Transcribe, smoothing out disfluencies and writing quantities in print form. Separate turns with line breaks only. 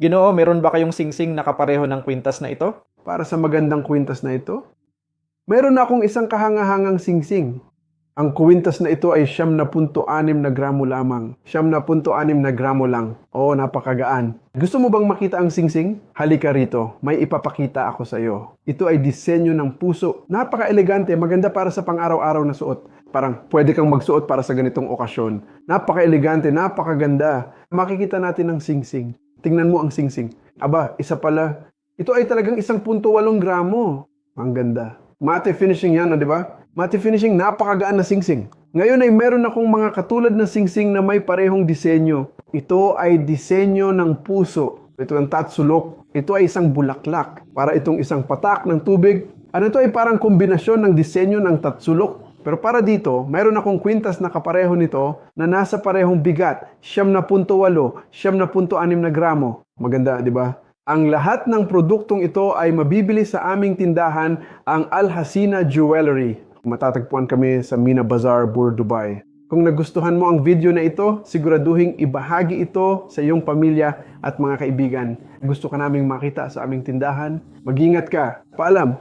Ginoo, meron ba kayong singsing na kapareho ng kwintas na ito?
Para sa magandang kwintas na ito, meron akong isang kahangahangang singsing. Ang kwintas na ito ay 70.6 na gramo lamang. 70.6 na gramo lang. Oo, napakagaan. Gusto mo bang makita ang singsing? Halika rito, may ipapakita ako sa iyo. Ito ay disenyo ng puso. Napaka-elegante, maganda para sa pang-araw-araw na suot. Parang pwede kang magsuot para sa ganitong okasyon. Napaka-elegante, napakaganda. Makikita natin ang singsing. Tingnan mo ang singsing. Aba, isa pala. Ito ay talagang 1.8 gramo. Ang ganda. Matte finishing yan, di ba? Matte finishing, napakagaan na singsing. Ngayon ay meron akong mga katulad na singsing na may parehong disenyo. Ito ay disenyo ng puso. Ito ang tatsulok. Ito ay isang bulaklak. Para itong isang patak ng tubig. Ano ito ay parang kombinasyon ng disenyo ng tatsulok. Pero para dito, mayroon akong kwintas na kapareho nito na nasa parehong bigat. 70.8, 70.6 na gramo. Maganda, di ba? Ang lahat ng produktong ito ay mabibili sa aming tindahan, ang Al Hasina Jewelry. Matatagpuan kami sa Mina Bazaar, Bur, Dubai. Kung nagustuhan mo ang video na ito, siguraduhin ibahagi ito sa iyong pamilya at mga kaibigan. Gusto ka naming makita sa aming tindahan? Mag-ingat ka. Paalam!